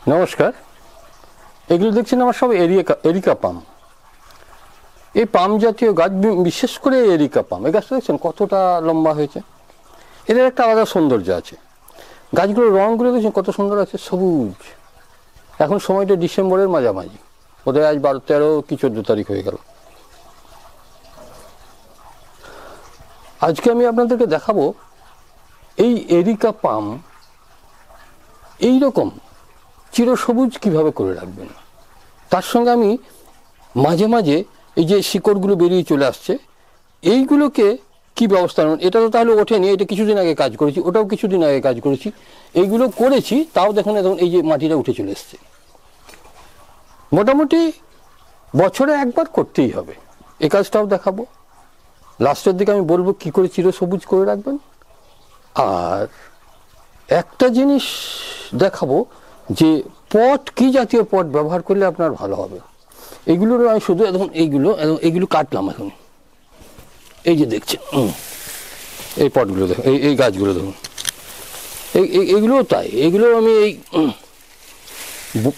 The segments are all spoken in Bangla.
নমস্কার। এগুলো দেখছেন আমার সব এরিকা পাম। এই পাম জাতীয় গাছ, বিশেষ করে এরিকা পাম, এই গাছটা দেখছেন কতটা লম্বা হয়েছে। এদের একটা আলাদা সৌন্দর্য আছে। গাছগুলোর রঙগুলো দেখছেন কত সুন্দর আছে, সবুজ। এখন সময়টা ডিসেম্বরের মাঝামাঝি, বোধহয় আজ 12, 13 কি 14 তারিখ হয়ে গেল। আজকে আমি আপনাদেরকে দেখাবো এই এরিকা পাম এইরকম চিরসবুজ কিভাবে করে রাখবেন। তার সঙ্গে আমি মাঝে মাঝে এই যে শিকড়গুলো বেরিয়ে চলে আসছে, এইগুলোকে কি ব্যবস্থা নেবেন। এটা তো তাহলে ওঠেনি, এটা কিছুদিন আগে কাজ করেছি, ওটাও কিছুদিন আগে কাজ করেছি, এইগুলো করেছি, তাও দেখুন এখন এই যে মাটিটা উঠে চলে এসছে। মোটামুটি বছরে একবার করতেই হবে। এই কাজটাও দেখাবো, লাস্টের দিকে আমি বলবো কি করে চিরসবুজ করে রাখবেন। আর একটা জিনিস দেখাবো যে পট, কি জাতীয় পট ব্যবহার করলে আপনার ভালো হবে। এগুলোর আমি শুধু এখন এইগুলো কাটলাম। এখন এই যে দেখছেন এই পটগুলো দেখুন, এই গাছগুলো দেখুন, এইগুলোও তাই। এগুলো আমি এই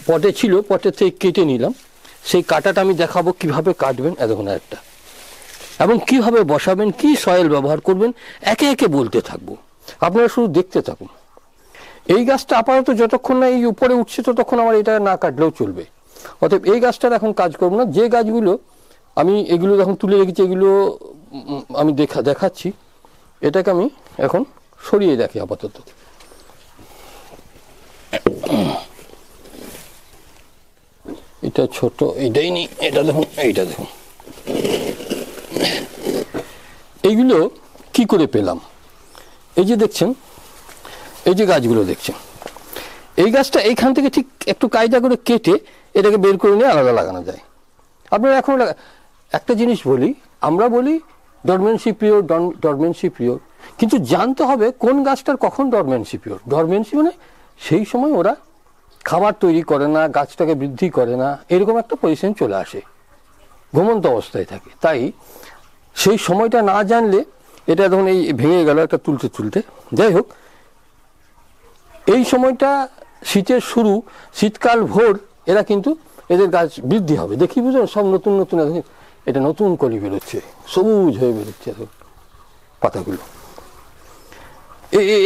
পটে ছিল, পটের থেকে কেটে নিলাম। সেই কাটাটা আমি দেখাবো কিভাবে কাটবেন, দেখুন একটা, এবং কিভাবে বসাবেন, কি সয়েল ব্যবহার করবেন, একে একে বলতে থাকবো, আপনারা শুধু দেখতে থাকুন। এই গাছটা আপাতত যতক্ষণ না এই উপরে উঠছে ততক্ষণ আমার এটা না কাটলেও চলবে। অতএব এই গাছটার এখন কাজ করবো না। যে গাছগুলো আমি এগুলো যখন তুলে রেখেছি, এগুলো আমি দেখাচ্ছি, এটাকে আমি এখন সরিয়ে রাখি আপাতত। এটা ছোট, এটাই নি, এটা দেখুন, এইটা দেখুন। এইগুলো কি করে পেলাম, এই যে দেখছেন, এই যে গাছগুলো দেখছেন, এই গাছটা এইখান থেকে ঠিক একটু কায়দা করে কেটে এটাকে বের করে নিয়ে আলাদা লাগানো যায়। আপনারা এখন একটা জিনিস বলি, আমরা বলি ডরমেন্সি পিরিয়ড, কিন্তু জানতে হবে কোন গাছটার কখন ডরমেন্সি পিরিয়ড। ডরমেন্সি মানে সেই সময় ওরা খাবার তৈরি করে না, গাছটাকে বৃদ্ধি করে না, এরকম একটা পজিশন চলে আসে, ঘুমন্ত অবস্থায় থাকে। তাই সেই সময়টা না জানলে এটা ধরুন এই ভেঙে গেল একটা তুলতে, যাই হোক, এই সময়টা শীতের শুরু, শীতকাল ভোর, এরা কিন্তু এদের গাছ বৃদ্ধি হবে। দেখি বুঝলেন, সব নতুন নতুন, এটা নতুন কলি বেরোচ্ছে, সবুজ হয়ে বেরোচ্ছে পাতাগুলো।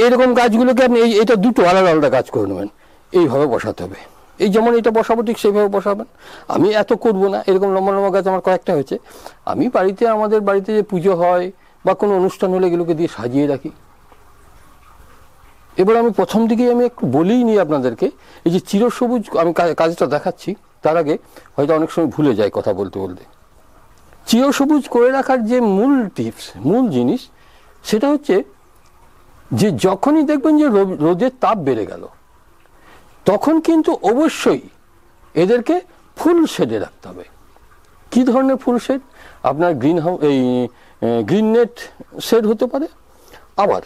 এরকম গাছগুলোকে আপনি এটা দুটো আলাদা আলাদা গাছ করে নেবেন, এইভাবে বসাতে হবে। এই যেমন এটা বসাবো ঠিক সেইভাবে বসাবেন। আমি এত করব না, এরকম লম্বা লম্বা গাছ আমার কয়েকটা হয়েছে। আমি বাড়িতে, আমাদের বাড়িতে যে পুজো হয় বা কোনো অনুষ্ঠান হলে এগুলোকে দিয়ে সাজিয়ে রাখি। এবার আমি প্রথম দিকেই আমি একটু বলেই নিই আপনাদেরকে, এই যে চিরসবুজ আমি কাজটা দেখাচ্ছি, তার আগে হয়তো অনেক সময় ভুলে যাই কথা বলতে বলতে। চিরসবুজ করে রাখার যে মূল টিপস, মূল জিনিস, সেটা হচ্ছে যে যখনই দেখবেন যে রোদের তাপ বেড়ে গেল, তখন কিন্তু অবশ্যই এদেরকে ফুল শেডে রাখতে হবে। কি ধরনের ফুল শেড? আপনার গ্রিন নেট শেড হতে পারে, আবার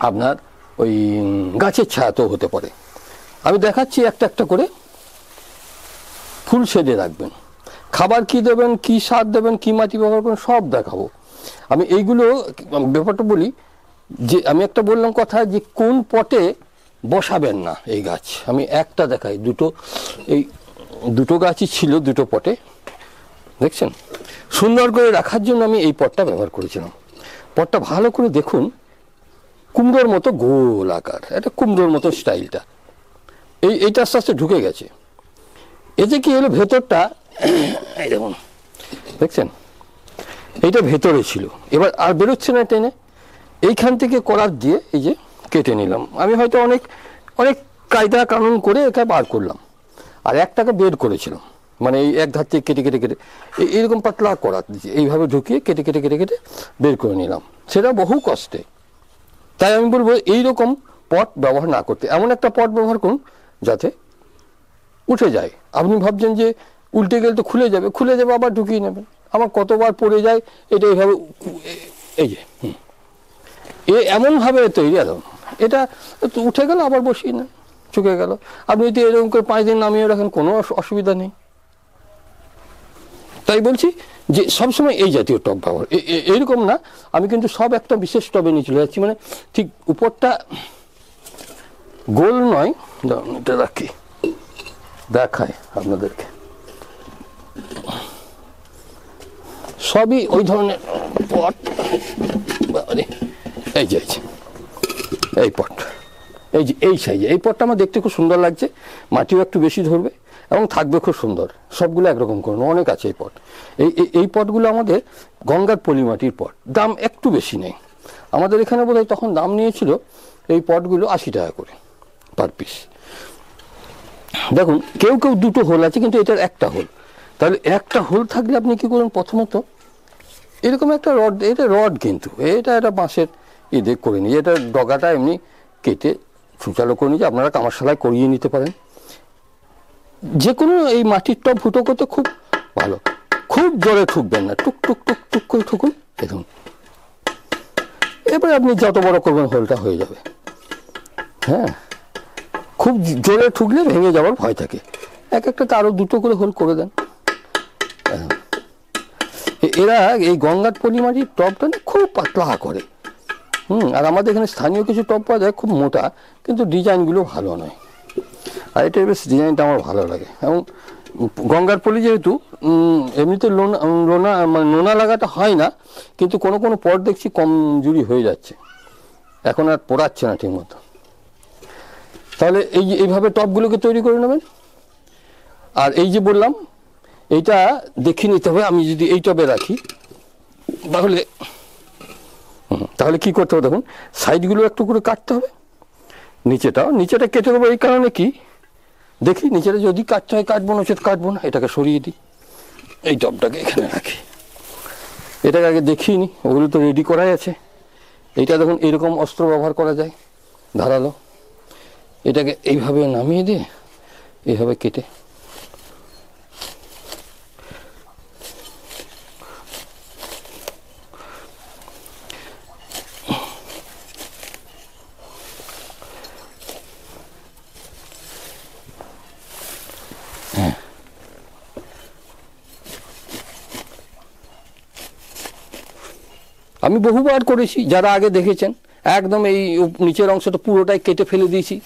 আপনার ওই গাছের ছায়াতেও হতে পারে। আমি দেখাচ্ছি একটা একটা করে ফুল শেডে রাখবেন। খাবার কি দেবেন, কি সার দেবেন, কি মাটি ব্যবহার করবেন, সব দেখাবো আমি। এইগুলো ব্যাপারটা বলি যে আমি একটা বললাম কথা, যে কোন পটে বসাবেন না এই গাছ। আমি একটা দেখাই, এই দুটো গাছই ছিল, দুটো পটে, দেখছেন। সুন্দর করে রাখার জন্য আমি এই পটটা ব্যবহার করেছিলাম। পটটা ভালো করে দেখুন, কুমড়োর মতো গোল আকার, এটা কুমড়োর মতো স্টাইলটা, এইটা আস্তে আস্তে ঢুকে গেছে। এতে কি হলো, ভেতরটা এই দেখুন, দেখছেন, এইটা ভেতরে ছিল, এবার আর বেরোচ্ছে না টেনে। এইখান থেকে করার দিয়ে এই যে কেটে নিলাম। আমি হয়তো অনেক অনেক কায়দা কানুন করে এটা বার করলাম, আর একটাকে বের করেছিলাম, মানে এই এক ধার থেকে কেটে কেটে কেটে এইরকম পাতলা করার দিয়েছি, এইভাবে ঢুকিয়ে কেটে কেটে কেটে কেটে বের করে নিলাম, সেটা বহু কষ্টে। তাই আমি বলবো এইরকম পট ব্যবহার না করতে, এমন একটা পট ব্যবহার করুন যাতে উঠে যায়। আপনি ভাবছেন যে উল্টে গেলে তো খুলে যাবে, আবার ঢুকিয়ে নেবেন। আমার কতবার পড়ে যায়, এটা এইভাবে, এই যে এমনভাবে তৈরি, এটা উঠে গেল, আবার বসিয়ে নেন, চুকে গেল। আপনি যদি এরকম করে 5 দিন নামিয়ে রাখেন, কোনো অসুবিধা নেই। তাই বলছি যে সবসময় এই জাতীয় টব ব্যবহার, এইরকম না। আমি কিন্তু সব একটা বিশেষ টবে নিয়ে চলে যাচ্ছি, মানে ঠিক উপরটা গোল নয়, এটা রাখি, দেখায় আপনাদেরকে, সবই ওই ধরনের পট। এই যে এই পট, এই যে এই সাইজে এই পটটা আমার দেখতে খুব সুন্দর লাগছে, মাটিও একটু বেশি ধরবে এবং থাকবে খুব সুন্দর। সবগুলো একরকম করুন, অনেক আছে এই পট। এই পটগুলো আমাদের গঙ্গার পলিমাটির পট, দাম একটু বেশি নেই। আমাদের এখানে বোধহয় তখন দাম নিয়েছিল এই পটগুলো 80 টাকা করে পার পিস। দেখুন কেউ কেউ দুটো হোল আছে, কিন্তু এটার একটা হোল। তাহলে একটা হোল থাকলে আপনি কি করুন, প্রথমত এরকম একটা রড, এটা রড কিন্তু এটা একটা বাঁশের দিয়ে করে নিয়ে, এটা ডগাটা এমনি কেটে সুচালো করে নিয়ে আপনারা কামারশালায় করিয়ে নিতে পারেন। যে কোনো এই মাটির টব ফুটো করতে খুব ভালো, খুব জোরে ঠুকবেন না, টুক টুক টুক টুক করে ঠুকুন, দেখুন। এবারে আপনি যত বড় করবেন হোলটা হয়ে যাবে। হ্যাঁ, খুব জোরে ঠুকলে ভেঙে যাওয়ার ভয় থাকে। এক একটা আরো দুটো করে হোল করে দেন। এরা এই গঙ্গার পলিমাটির টবটা না খুব পাতলা করে। আর আমাদের এখানে স্থানীয় কিছু টব পাওয়া যায় খুব মোটা, কিন্তু ডিজাইনগুলো ভালো নয়। আর এটার বেশ ডিজাইনটা আমার ভালো লাগে। এবং গঙ্গার পলি যেহেতু এমনিতে নোনা লাগাটা হয় না, কিন্তু কোনো কোনো পট দেখছি কমজুরি হয়ে যাচ্ছে, এখন আর পোড়াচ্ছে না ঠিক মতো। তাহলে এইভাবে টবগুলোকে তৈরি করে নেবেন। আর এই যে বললাম, এইটা দেখে নিতে হবে। আমি যদি এই টবে রাখি তাহলে কি করতে হবে, দেখুন সাইডগুলো একটু করে কাটতে হবে, নিচেটা কেটে দেবো। এই কারণে কি দেখি, নিচেটা যদি কাটতে হয় কাটবো, নচেত কাটবো না। এটাকে সরিয়ে দিই, এই টবটাকে এখানে রাখি। এটাকে আগে দেখিয়ে নি, ওগুলো তো রেডি করাই আছে। এইটা দেখুন এরকম অস্ত্র ব্যবহার করা যায়, ধারালো। এটাকে এইভাবে নামিয়ে দিয়ে এইভাবে কেটে আমি বহুবার করেছি, যারা আগে দেখেছেন একদম এই নিচের অংশটা পুরোটাই কেটে ফেলে দিয়েছি।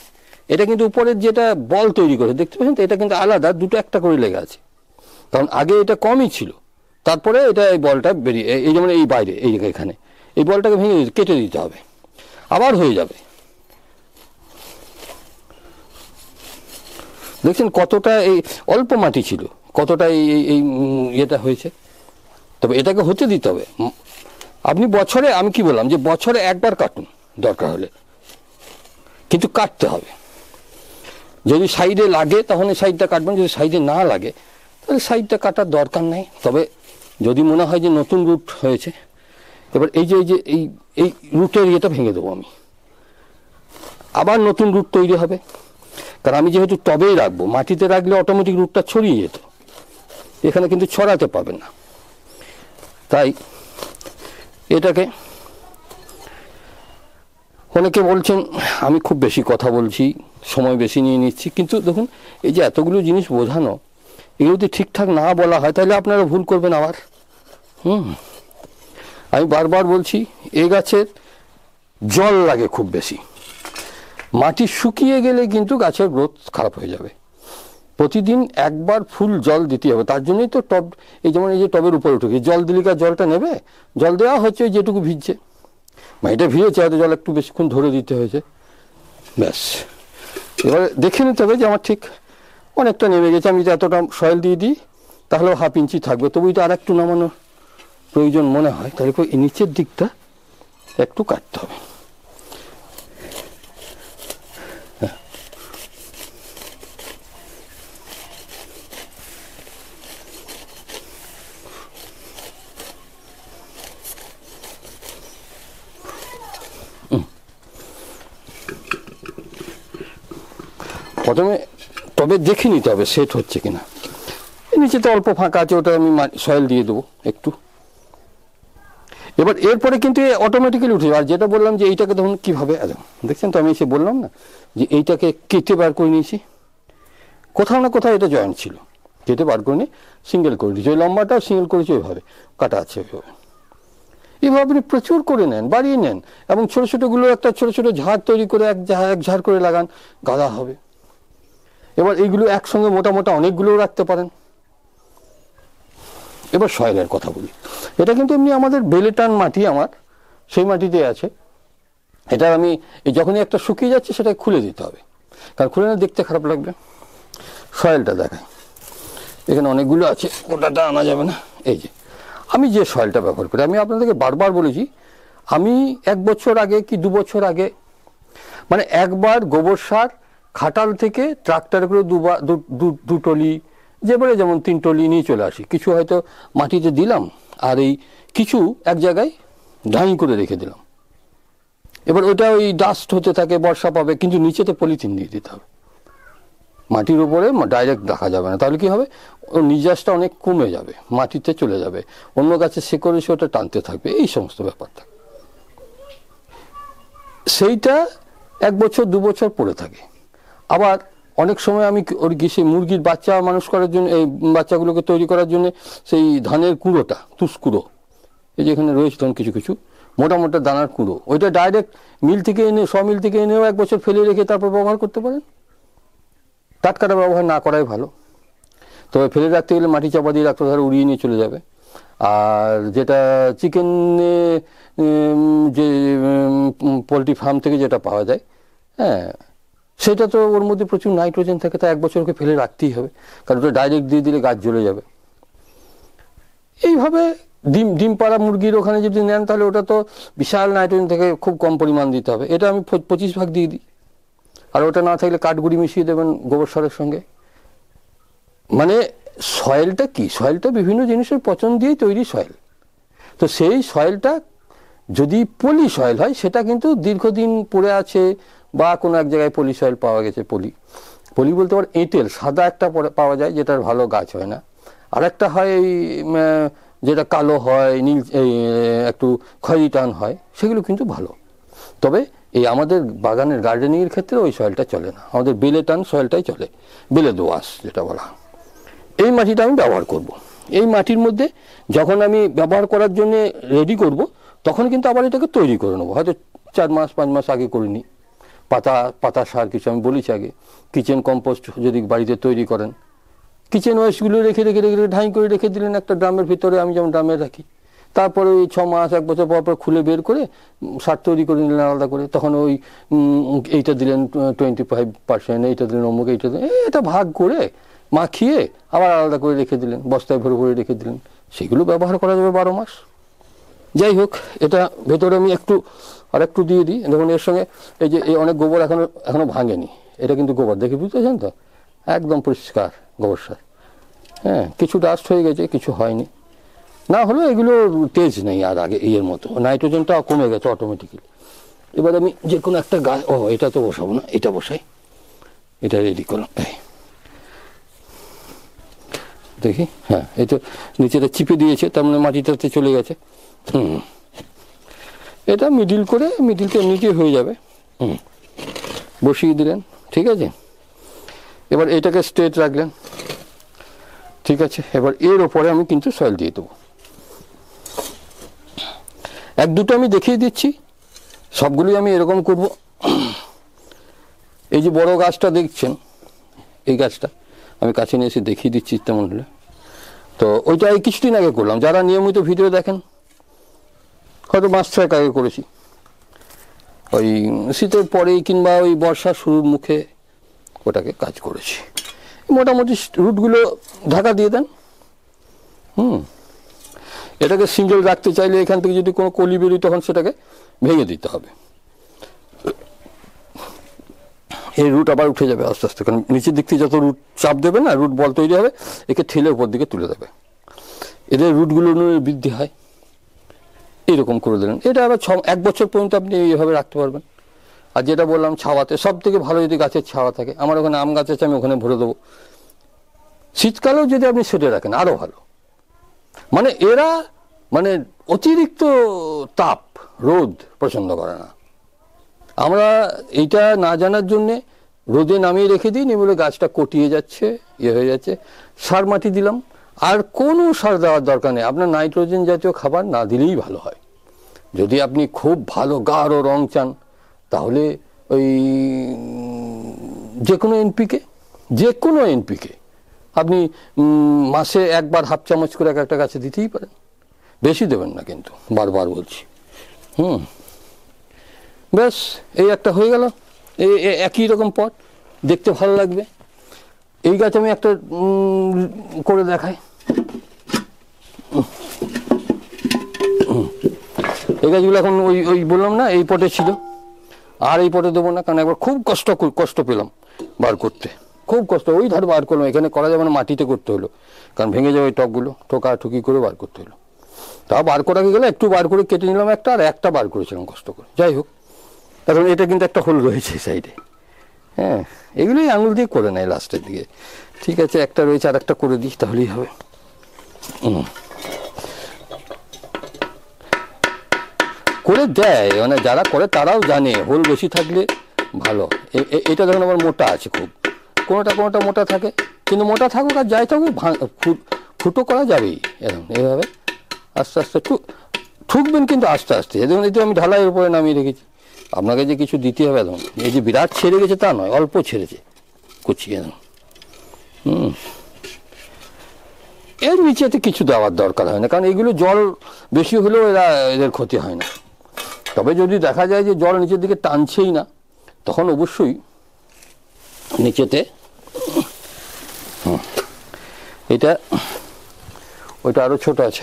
এটা কিন্তু উপরের যেটা বল তৈরি করে দেখতে পাচ্ছেন তো, এটা কিন্তু আলাদা, দুটো একটা করে লেগে আছে। কারণ আগে এটা কমই ছিল, তারপরে এটা এই বলটা বেরিয়ে, এই যেমন এই বাইরে এই এখানে এই বলটাকে ভেঙে কেটে দিতে হবে, আবার হয়ে যাবে। দেখছেন কতটা এই অল্প মাটি ছিল, কতটা এই ইয়েটা হয়েছে। তবে এটাকে হতে দিতে হবে। আপনি বছরে, আমি কি বললাম যে বছরে একবার কাটুন দরকার হলে, কিন্তু কাটতে হবে। যদি সাইডে লাগে তখন এই সাইডটা কাটবেন, যদি সাইডে না লাগে তাহলে সাইডটা কাটার দরকার নেই। তবে যদি মনে হয় যে নতুন রুট হয়েছে, এবার এই যে এই রুটের ইয়েটা ভেঙে দেবো আমি, আবার নতুন রুট তৈরি হবে। কারণ আমি যেহেতু টবেই রাখবো, মাটিতে রাখলে অটোমেটিক রুটটা ছড়িয়ে যেত, এখানে কিন্তু ছড়াতে পারবেন না। তাই এটাকে, অনেকে বলছেন আমি খুব বেশি কথা বলছি, সময় বেশি নিয়ে নিচ্ছি, কিন্তু দেখুন এই যে এতগুলো জিনিস বোঝানো, এগুলো যদি ঠিকঠাক না বলা হয় তাহলে আপনারা ভুল করবেন আবার। আমি বারবার বলছি, এ গাছের জল লাগে খুব বেশি, মাটি শুকিয়ে গেলে কিন্তু গাছের গ্রোথ খারাপ হয়ে যাবে। প্রতিদিন একবার ফুল জল দিতে হবে। তার জন্যই তো টব, এই যেমন এই যে টবের উপরে উঠে জল দিলে কি জলটা নেবে? জল দেওয়া হচ্ছে যেটুকু ভিজছে, এটা ভিজেছে, হয়তো জল একটু বেশিক্ষণ ধরে দিতে হয়েছে, ব্যাস। এবার দেখে নিতে হবে যে আমার ঠিক অনেকটা নেমে গেছে। আমি যদি এতটা সয়েল দিয়ে দিই তাহলেও হাফ ইঞ্চি থাকবে, তবু এটা আর একটু নামানোর প্রয়োজন মনে হয়, তাহলে এই নিচের দিকটা একটু কাটতে হবে। প্রথমে তবে দেখে নিতে হবে সেট হচ্ছে কিনা। নিচে তো অল্প ফাঁকা আছে, ওটা আমি সয়েল দিয়ে দেবো একটু। এবার এরপরে কিন্তু অটোমেটিক্যালি উঠে যাবে। আর যেটা বললাম যে এইটাকে তখন কীভাবে, দেখছেন তো আমি এসে বললাম না যে এইটাকে কেটে বার করে নিয়েছি, কোথাও না কোথাও এটা জয়েন্ট ছিল, কেটে বার করে নিয়ে সিঙ্গেল করে দিয়েছি। ওই লম্বাটাও সিঙ্গেল করেছি, ওইভাবে কাটা আছে ওইভাবে। এইভাবে আপনি প্রচুর করে নেন, বাড়িয়ে নেন, এবং ছোটো ছোটোগুলো একটা ছোটো ছোটো ঝাড় তৈরি করে এক ঝাড় করে লাগান, গাদা হবে। এবার এইগুলো একসঙ্গে মোটা মোটা অনেকগুলো রাখতে পারেন। এবার সয়েলের কথা বলি। এটা কিন্তু এমনি আমাদের বেলেটান মাটি, আমার সেই মাটিতে আছে। এটা আমি যখনই একটা শুকিয়ে যাচ্ছে সেটা খুলে দিতে হবে, কারণ খুলে না দেখতে খারাপ লাগবে। সয়েলটা দেখায়, এখানে অনেকগুলো আছে, ওটাটা আনা যাবে না। এই যে আমি যে সয়েলটা ব্যবহার করি, আমি আপনাদেরকে বারবার বলেছি, আমি 1 বছর আগে কি 2 বছর আগে, মানে একবার গোবর সার খাটাল থেকে ট্রাক্টর করে 2 টলি, যেবারে যেমন 3 টলি নিয়ে চলে আসি। কিছু হয়তো মাটিতে দিলাম, আর এই কিছু এক জায়গায় ঢাই করে রেখে দিলাম। এবার ওটা ওই ডাস্ট হতে থাকে, বর্ষা পাবে, কিন্তু নিচেতে পলিথিন দিয়ে দিতে হবে। মাটির উপরে ডাইরেক্ট রাখা যাবে না, তাহলে কি হবে, ওর নির্যাসটা অনেক কমে যাবে, মাটিতে চলে যাবে, অন্য গাছে শেকড়ে এসে ওটা টানতে থাকবে, এই সমস্ত ব্যাপার থাকে। সেইটা 1 বছর 2 বছর পড়ে থাকে। আবার অনেক সময় আমি ওর সেই মুরগির বাচ্চা মানুষ করার জন্য, এই বাচ্চাগুলোকে তৈরি করার জন্য সেই ধানের কুঁড়োটা, তুষকুড়ো, এই যে এখানে রয়েছে তখন কিছু কিছু মোটা মোটা দানার কুঁড়ো, ওইটা ডাইরেক্ট মিল থেকে এনে, মিল থেকে এনেও 1 বছর ফেলে রেখে তারপর ব্যবহার করতে পারেন। টাটকাটা ব্যবহার না করাই ভালো। তবে ফেলে রাখতে গেলে মাটি চাপা দিয়ে রাখতে, ধরে উড়িয়ে নিয়ে চলে যাবে। আর যেটা চিকেনে, যে পোলট্রি ফার্ম থেকে যেটা পাওয়া যায়, হ্যাঁ, সেটা তো ওর মধ্যে প্রচুর নাইট্রোজেন থাকে, তা 1 বছরকে ফেলে রাখতেই হবে, কারণ ওটা ডাইরেক্ট দিয়ে দিলে গাছ জ্বলে যাবে। এইভাবে ডিম পাড়া মুরগির ওখানে যদি নেন, তাহলে ওটা তো বিশাল নাইট্রোজেন থেকে খুব কম পরিমাণ দিতে হবে। এটা আমি 25 ভাগ দিয়ে দিই। আর ওটা না থাকলে কাঠগুড়ি মিশিয়ে দেবেন গোবর সারের সঙ্গে। মানে সয়েলটা কি, সয়েলটা বিভিন্ন জিনিসের পচন দিয়েই তৈরি সয়েল। তো সেই সয়েলটা যদি পলি সয়েল হয়, সেটা কিন্তু দীর্ঘদিন পড়ে আছে, বা কোনো এক জায়গায় পলি সয়েল পাওয়া গেছে। পলি বলতে পারে এঁটেল, সাদা একটা পাওয়া যায়, যেটার ভালো গাছ হয় না। আর একটা হয় যেটা কালো হয়, নীল, একটু খয়েরি টান হয়, সেগুলো কিন্তু ভালো। তবে এই আমাদের বাগানের গার্ডেনিংয়ের ক্ষেত্রে ওই সয়েলটা চলে না, আমাদের বেলে টান সয়েলটাই চলে, বেলে দোআঁশ যেটা বলা। এই মাটিটা আমি ব্যবহার করব। এই মাটির মধ্যে যখন আমি ব্যবহার করার জন্য রেডি করব, তখন কিন্তু আবার এটাকে তৈরি করে নেবো, হয়তো 4 মাস 5 মাস আগে করে নিই। পাতা সার কিছু আমি বলেছি আগে, কিচেন কম্পোস্ট যদি বাড়িতে তৈরি করেন, কিচেন ওয়েস্টগুলো রেখে রেখে রেখে ঢাই করে রেখে দিলেন একটা ড্রামের ভিতরে, আমি যেমন ড্রামে রাখি। তারপরে ওই 6 মাস 1 বছর পর খুলে বের করে সার তৈরি করে নিলেন আলাদা করে। তখন ওই এইটা দিলেন 25%, এইটা দিলেন অমুক, এইটা দিলেন, এটা ভাগ করে মাখিয়ে আবার আলাদা করে রেখে দিলেন, বস্তায় ভরে ভরে রেখে দিলেন। সেগুলো ব্যবহার করা যাবে 12 মাস। যাই হোক, এটা ভেতরে আমি একটু দিয়ে দিই। দেখুন এর সঙ্গে এই যে অনেক গোবর এখনো ভাঙেনি, এটা কিন্তু গোবর, দেখে বুঝতেছেন তো, একদম পরিষ্কার গোবর সার। হ্যাঁ, কিছু ডাস্ট হয়ে গেছে, কিছু হয়নি। না হলেও এগুলো তেজ নেই আর আগে এর মতো, নাইট্রোজেনটা কমে গেছে অটোমেটিক্যালি। এবার আমি যে কোনো একটা গাছ, এটা তো বসাবো না, এটা বসাই, এটা রেডি করলাম। দেখি, হ্যাঁ, এই তো নিচেটা চিপে দিয়েছে, তার মানে মাটিটাতে চলে গেছে। এটা মিডিলটা নিচে হয়ে যাবে। বসিয়ে দিলেন, ঠিক আছে। এবার এটাকে স্ট্রেট রাখলেন, ঠিক আছে। এবার এর ওপরে আমি কিন্তু সয়েল দিয়ে দেবো। 1-2টো আমি দেখিয়ে দিচ্ছি, সবগুলোই আমি এরকম করব। এই যে বড় গাছটা দেখছেন, এই গাছটা আমি কাছে নিয়ে এসে দেখিয়ে দিচ্ছি তেমন হলে। তো ওইটা এই কিছুদিন আগে করলাম, যারা নিয়মিত ভিডিও দেখেন, হয়তো মাস 6 আগে করেছি, ওই শীতের পরেই কিংবা ওই বর্ষা শুরুর মুখে ওটাকে কাজ করেছি। মোটামুটি রুটগুলো ঢাকা দিয়ে দেন। এটাকে সিঙ্গেল রাখতে চাইলে এখান থেকে যদি কোনো কলি বেরোয়, তখন সেটাকে ভেঙে দিতে হবে। এই রুট আবার উঠে যাবে আস্তে আস্তে, কারণ নিচের দিক থেকে যত রুট চাপ দেবে না, রুট বল তৈরি হবে, একে ঠেলে উপর দিকে তুলে দেবে। এদের রুটগুলো বৃদ্ধি হয়। এইরকম করে দিলেন। এটা আবার 1 বছর পর্যন্ত আপনি এইভাবে রাখতে পারবেন। আর যেটা বললাম, ছাওয়াতে সব থেকে ভালো, যদি গাছের ছাওয়া থাকে। আমার ওখানে আম গাছ আছে, আমি ওখানে ভরে দেবো। শীতকালেও যদি আপনি সেটে রাখেন আরো ভালো। মানে এরা অতিরিক্ত তাপ, রোদ পছন্দ করে না। আমরা এইটা না জানার জন্যে রোদে নামিয়ে রেখে দিই, বলে গাছটা কটিয়ে যাচ্ছে, হয়ে যাচ্ছে। সার মাটি দিলাম, আর কোনো সার দেওয়ার দরকার নেই। আপনার নাইট্রোজেন জাতীয় খাবার না দিলেই ভালো হয়। যদি আপনি খুব ভালো গাঢ় রং চান, তাহলে ওই যে কোনো NPK, যে কোনো এনপিকে আপনি মাসে একবার হাফ চামচ করে এক একটা গাছে দিতেই পারেন, বেশি দেবেন না কিন্তু, বারবার বলছি। ব্যাস এই একটা হয়ে গেল, একই রকম পট, দেখতে ভালো লাগবে। এই গাছ আমি একটা করে দেখাই। এই গাছগুলো এখন ওই বললাম না এই পটে ছিল, আর এই পটে দেবো না, কারণ একবার খুব কষ্ট পেলাম বার করতে, খুব কষ্ট। ওই ধার বার করলাম, এখানে করা যাবে না, মাটিতে করতে হলো, কারণ ভেঙে যাবে ওই টবগুলো, ঠোকাঠুকি করে বার করতে হলো। তা বার করা গেলে একটু বার করে কেটে নিলাম একটা, আর একটা বার করেছিলাম কষ্ট করে। যাই হোক, এখন এটা কিন্তু একটা হোল রয়েছে সাইডে। হ্যাঁ, এগুলোই আঙুল দিয়ে করে নেয় লাস্টের দিকে। ঠিক আছে, একটা রয়েছে, আর একটা করে দিই, তাহলেই হবে। করে দেয়, মানে যারা করে তারাও জানে হোল বেশি থাকলে ভালো। এটা দেখুন আবার মোটা আছে খুব, কোনোটা মোটা থাকে, কিন্তু মোটা থাকুক আর যাই থাকুক ফুটো করা যাবেই। এরকম এইভাবে আস্তে আস্তে ঠুকবেন, কিন্তু আস্তে আস্তে। দেখুন এই তো আমি ঢালাইয়ের উপরে নামিয়ে রেখেছি, আপনাকে যে কিছু দিতে হবে একদম, এই যে বিরাট ছেড়ে গেছে তা নয়, অল্প ছেড়েছে কুচি একদম। এর নিচেতে কিছু দেওয়ার দরকার হয় না, কারণ এগুলো জল বেশি হলেও এদের ক্ষতি হয় না। তবে যদি দেখা যায় যে জল নিচের দিকে টানছেই না, তখন অবশ্যই নিচেতে এটা, ওইটা আরো ছোট আছে,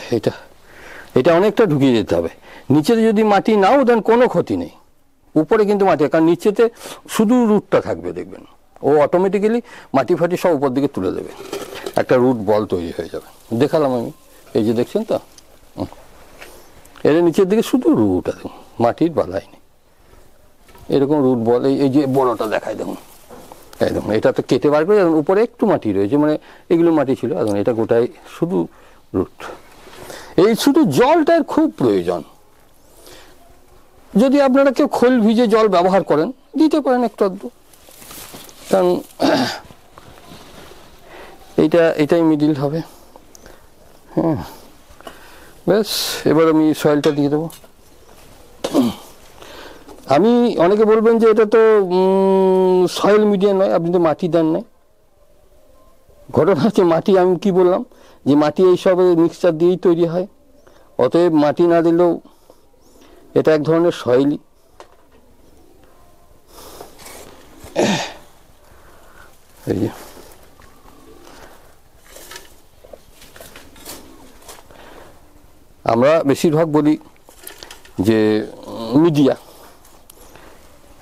এটা অনেকটা ঢুকিয়ে দিতে হবে। নিচেতে যদি মাটি নাও দেন কোনো ক্ষতি নেই, উপরে কিন্তু মাটি, কারণ নিচেতে শুধু রুটটা থাকবে, দেখবেন ও অটোমেটিক্যালি মাটি ফাটি সব উপর দিকে তুলে দেবে, একটা রুট বল তৈরি হয়ে যাবে। দেখালাম আমি, এই যে দেখছেন তো, এর নিচের দিকে শুধু রুট আছে, মাটির বালাই নেই, এরকম রুট বল। এই যে বড়টা দেখায় দেখুন, একদম এটা তো কেটে বার করে, উপরে একটু মাটি রয়েছে, মানে এগুলো মাটি ছিল, এখন এটা গোটাই শুধু রুট। এই শুধু জলটার খুব প্রয়োজন। যদি আপনারা কেউ খোল ভিজে জল ব্যবহার করেন, দিতে পারেন একটু আধটু, কারণ এটাই মিডিল হবে। হ্যাঁ, ব্যাস এবার আমি সয়েলটা দিয়ে দেবো। আমি, অনেকে বলবেন যে এটা তো সয়েল মিডিয়া নয়, আপনি তো মাটি দেন নাই। ঘটনা হচ্ছে মাটি, আমি কি বললাম যে মাটি এইসব মিক্সচার দিয়েই তৈরি হয়, অতএব মাটি না দিলেও এটা এক ধরনের সয়েলই। এই যে আমরা বেশিরভাগ বলি যে মিডিয়া,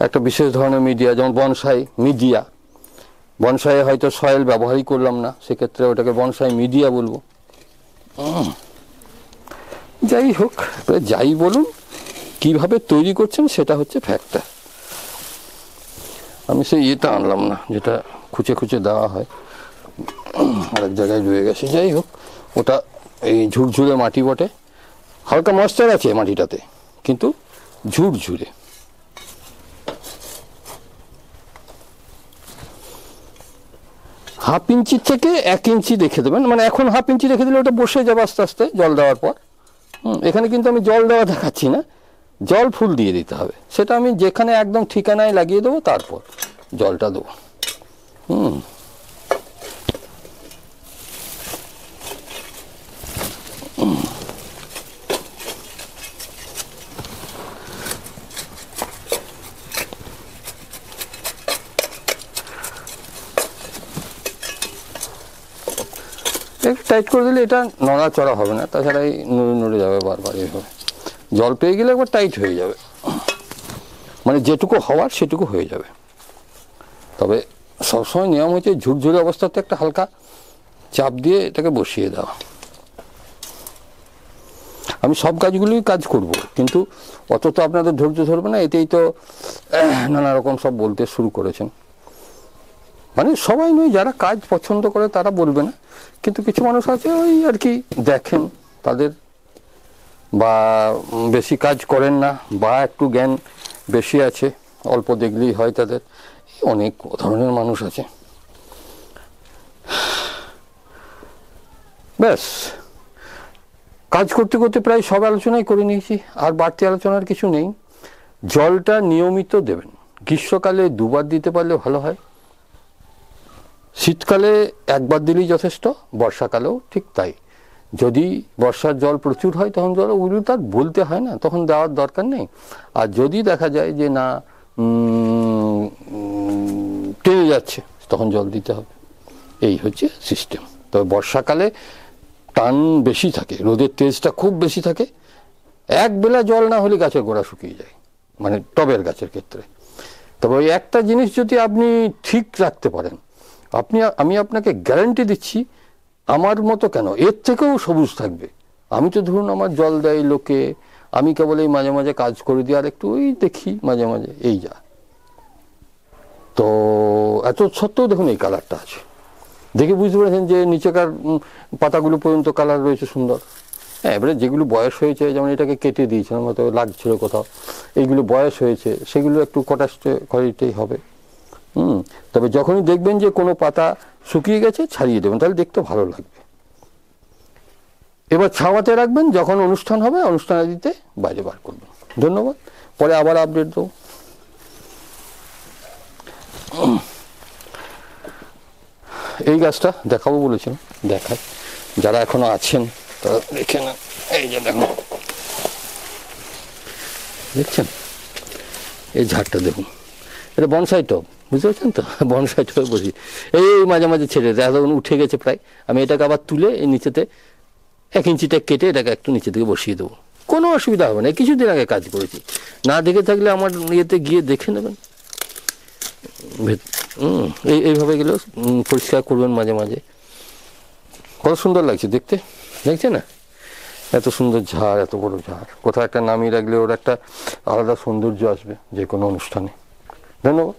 একটা বিশেষ ধরনের মিডিয়া, যেমন বনসাই মিডিয়া। বনসাই হয়তো সয়েল ব্যবহারই করলাম না, সেক্ষেত্রে ওটাকে বনসাই মিডিয়া বলবো। যাই হোক, যাই বলুন, কিভাবে তৈরি করছেন সেটা হচ্ছে ফ্যাক্টর। আমি সেই ইয়েটা আনলাম না, যেটা খুঁচে খুঁচে দেওয়া হয়, আরেক জায়গায় রয়ে গেছে। যাই হোক, ওটা এই ঝুরঝুরে মাটি বটে, হালকা ময়েশ্চার আছে মাটিটাতে, কিন্তু ঝুরঝুরে। হাফ ইঞ্চি থেকে 1 ইঞ্চি রেখে দেবেন, মানে এখন হাফ ইঞ্চি রেখে দিলে ওটা বসে যাবে আস্তে আস্তে জল দেওয়ার পর। এখানে কিন্তু আমি জল দেওয়া দেখাচ্ছি না, জল ফুল দিয়ে দিতে হবে, সেটা আমি যেখানে একদম ঠিকানায় লাগিয়ে দেবো, তারপর জলটা দেবো। একটু টাইট করে দিলে এটা নড়াচড়া হবে না, তাছাড়া এই নড়ে যাবে বারবার। এইভাবে জল পেয়ে গেলে একবার টাইট হয়ে যাবে, মানে যেটুকু হওয়ার সেটুকু হয়ে যাবে। তবে সবসময় নিয়ম হচ্ছে ঝুরঝুরে অবস্থাতে একটা হালকা চাপ দিয়ে এটাকে বসিয়ে দেওয়া। আমি সব কাজগুলোই কাজ করব, কিন্তু অত তো আপনাদের ধৈর্য ধরবে না, এতেই তো নানা রকম সব বলতে শুরু করেছেন। মানে সবাই নয়, যারা কাজ পছন্দ করে তারা বলবে না, কিন্তু কিছু মানুষ আছে ওই আর কি দেখেন তাদের, বা বেশি কাজ করেন না, বা একটু জ্ঞান বেশি আছে, অল্প দেখলেই হয় তাদের, অনেক ধরনের মানুষ আছে। ব্যাস, কাজ করতে করতে প্রায় সব আলোচনাই করে নিয়েছি, আর বাড়তি আলোচনার কিছু নেই। জলটা নিয়মিত দেবেন, গ্রীষ্মকালে 2 বার দিতে পারলে ভালো হয়। শীতকালে একবার দিলেই যথেষ্ট, বর্ষাকালেও ঠিক তাই। যদি বর্ষার জল প্রচুর হয় তখন জল ওগুলো তার বলতে হয় না, তখন দেওয়ার দরকার নেই। আর যদি দেখা যায় যে না টেনে যাচ্ছে তখন জল দিতে হবে, এই হচ্ছে সিস্টেম। তবে বর্ষাকালে টান বেশি থাকে, রোদের তেজটা খুব বেশি থাকে, এক বেলা জল না হলে গাছের গোড়া শুকিয়ে যায়, মানে টবের গাছের ক্ষেত্রে। তবে ওই একটা জিনিস যদি আপনি ঠিক রাখতে পারেন, আমি আপনাকে গ্যারান্টি দিচ্ছি আমার মতো কেন, এর থেকেও সবুজ থাকবে। আমি তো ধরুন আমার জল দেয় লোকে, আমি কেবল এই মাঝে মাঝে কাজ করে দিই আর একটু ওই দেখি মাঝে মাঝে, এই যা। তো এত সত্ত্বেও দেখুন এই কালারটা আছে, দেখে বুঝতে পেরেছেন যে নিচেকার পাতাগুলো পর্যন্ত কালার রয়েছে সুন্দর। হ্যাঁ, এবারে যেগুলো বয়স হয়েছে, যেমন এটাকে কেটে দিয়েছিলাম হয়তো লাগছিল কোথাও, এইগুলো বয়স হয়েছে, সেগুলো একটু কটাস্টে করিতেই হবে। তবে যখনই দেখবেন যে কোনো পাতা শুকিয়ে গেছে ছাড়িয়ে দেবেন, তাহলে দেখতে ভালো লাগবে। এবার ছাওয়াতে রাখবেন, যখন অনুষ্ঠান হবে অনুষ্ঠানে দিতে বাইরে বার করবেন। ধন্যবাদ, পরে আবার আপডেট দেবো। এই গাছটা দেখাবো বলেছিলাম, দেখায় যারা এখনো আছেন তারা দেখে নেন। এই যে দেখুন, দেখছেন এই ঝাড়টা দেখুন, এটা বনসাই টব, বুঝতে পারছেন তো, বনসাই টবে বসি। এই মাঝে মাঝে ছেড়ে দেয়, এখন উঠে গেছে প্রায়, আমি এটাকে আবার তুলে এই নিচেতে 1 ইঞ্চিটা কেটে এটাকে একটু নিচে দিকে বসিয়ে দেবো, কোনো অসুবিধা হবে না। কিছুদিন আগে কাজ করেছি, না দেখে থাকলে আমার ইয়েতে গিয়ে দেখে নেবেন। এইভাবে গেলেও পরিষ্কার করবেন মাঝে মাঝে। কত সুন্দর লাগছে দেখতে, দেখছে না, এত সুন্দর ঝাড়, এত বড় ঝাড়, কোথাও একটা নামিয়ে রাখলে ওর একটা আলাদা সৌন্দর্য আসবে যে কোনো অনুষ্ঠানে। ধন্যবাদ।